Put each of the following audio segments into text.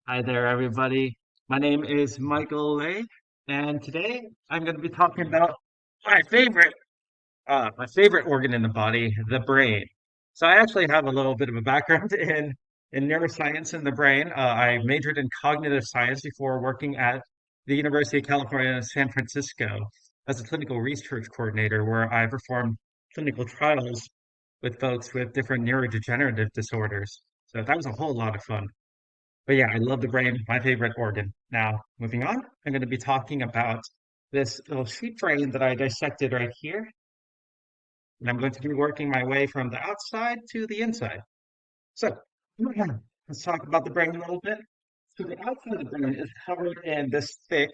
Hi there, everybody. My name is Michael Lay, and today I'm going to be talking about my favorite, my favorite organ in the body, the brain. So I actually have a little bit of a background in neuroscience in the brain. I majored in cognitive science before working at the University of California, San Francisco as a clinical research coordinator, where I performed clinical trials with folks with different neurodegenerative disorders. So that was a whole lot of fun. But yeah, I love the brain, my favorite organ. Now, moving on, I'm going to be talking about this little sheep brain that I dissected right here. And I'm going to be working my way from the outside to the inside. So, let's talk about the brain a little bit. So, the outside of the brain is covered in this thick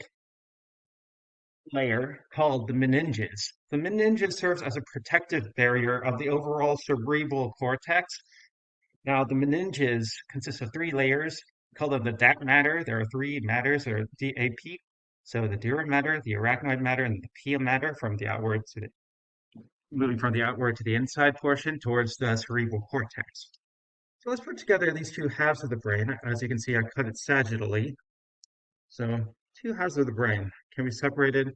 layer called the meninges. The meninges serves as a protective barrier of the overall cerebral cortex. Now, the meninges consist of three layers. We call them the DAP matter. There are three matters, or DAP. So the dura matter, the arachnoid matter, and the pia matter from the outward to the moving from the outward to the inside portion towards the cerebral cortex. So let's put together these two halves of the brain. As you can see, I cut it sagittally. So two halves of the brain can be separated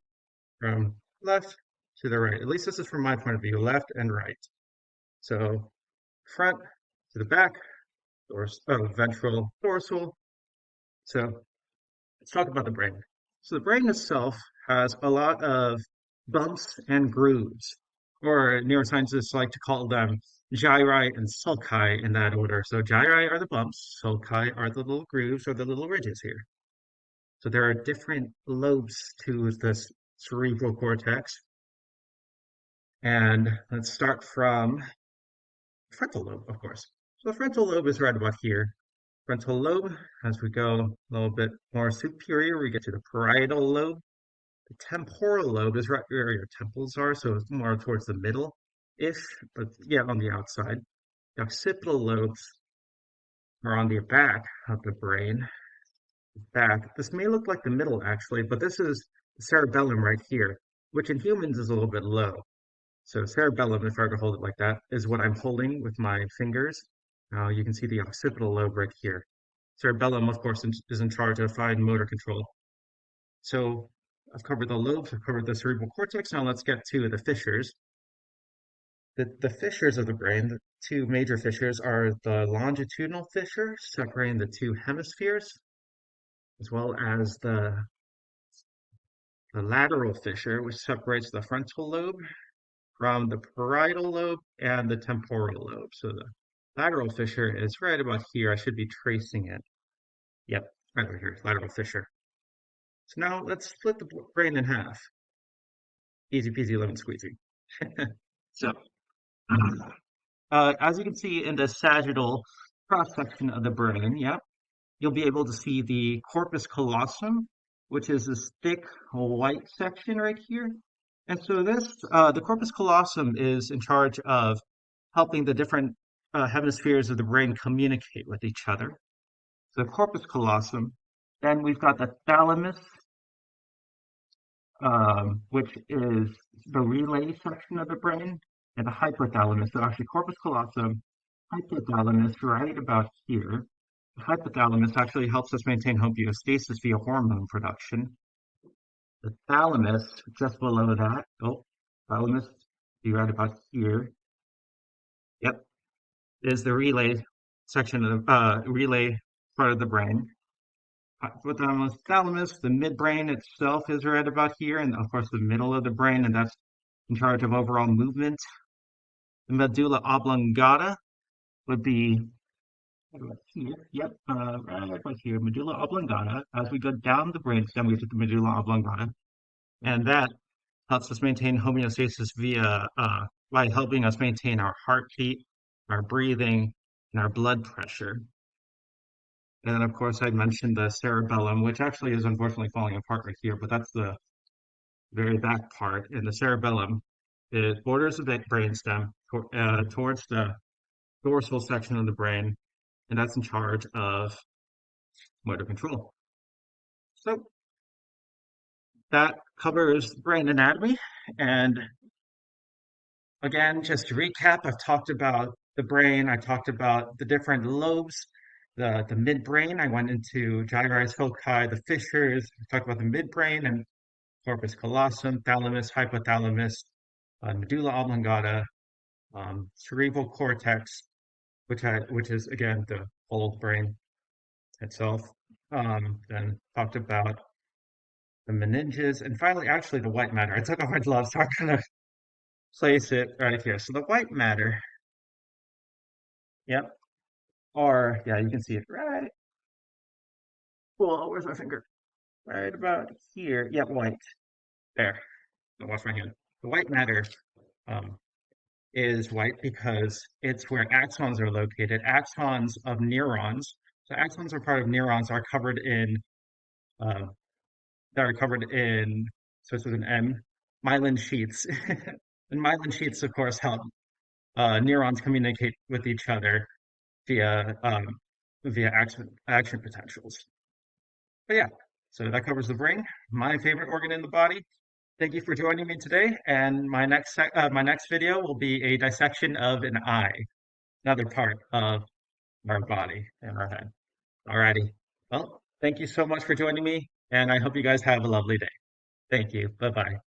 from left to the right. At least this is from my point of view, left and right. So front to the back, ventral, dorsal. So let's talk about the brain. So the brain itself has a lot of bumps and grooves, or neuroscientists like to call them gyri and sulci in that order. So gyri are the bumps, sulci are the little grooves or the little ridges here. So there are different lobes to this cerebral cortex. And let's start from frontal lobe, of course. So the frontal lobe is right about here. Frontal lobe, as we go a little bit more superior, we get to the parietal lobe. The temporal lobe is right where your temples are, so it's more towards the middle-ish, but yeah, on the outside. The occipital lobes are on the back of the brain. Back. This may look like the middle, actually, but this is the cerebellum right here, which in humans is a little bit low. So cerebellum, if I were to hold it like that, is what I'm holding with my fingers. Now you can see the occipital lobe right here. Cerebellum, of course, is in charge of fine motor control. So I've covered the lobes, I've covered the cerebral cortex. Now let's get to the fissures. The fissures of the brain, the two major fissures are the longitudinal fissure separating the two hemispheres, as well as the lateral fissure, which separates the frontal lobe from the parietal lobe and the temporal lobe. So the lateral fissure is right about here. I should be tracing it. Yep, right over here, lateral fissure. So now let's split the brain in half. Easy peasy lemon squeezy. So, as you can see in the sagittal cross section of the brain, yep, you'll be able to see the corpus callosum, which is this thick white section right here. And so the corpus callosum is in charge of helping the different hemispheres of the brain communicate with each other. So the corpus callosum. Then we've got the thalamus, which is the relay section of the brain, and the hypothalamus. So actually, corpus callosum, hypothalamus, right about here. The hypothalamus actually helps us maintain homeostasis via hormone production. The thalamus, just below that, thalamus, be right about here. Yep, is the relay section of the relay part of the brain. Hypothalamus, thalamus, the midbrain itself is right about here, and of course the middle of the brain, and that's in charge of overall movement. The medulla oblongata would be right about here. Yep, right about here, medulla oblongata. As we go down the brainstem, we get to the medulla oblongata, and that helps us maintain homeostasis via by helping us maintain our heartbeat, our breathing, and our blood pressure. And then, of course, I mentioned the cerebellum, which actually is unfortunately falling apart right here, but that's the very back part. And the cerebellum, it borders the brainstem towards the dorsal section of the brain, and that's in charge of motor control. So that covers brain anatomy. And again, just to recap, I've talked about the brain, I talked about the different lobes the midbrain. I went into gyri, sulci, the fissures. We talked about the midbrain and corpus callosum, thalamus, hypothalamus, medulla oblongata, cerebral cortex, which is again the whole brain itself. Then talked about the meninges, and finally, actually, the white matter. I took off my gloves, so I'm gonna place it right here. So the white matter, yep, or yeah, you can see it right. Cool. Where's my finger? Right about here. Yep, white. There. I'll wash my hand. The white matter um, is white because it's where axons are located. Axons of neurons. So axons are part of neurons are covered in uh, that are covered in starts with an M, myelin sheets. And myelin sheets, of course, help neurons communicate with each other via via action potentials. But yeah, so that covers the brain, my favorite organ in the body. Thank you for joining me today, and my next video will be a dissection of an eye, another part of our body and our head. Alrighty. Well, thank you so much for joining me, and I hope you guys have a lovely day. Thank you. Bye bye.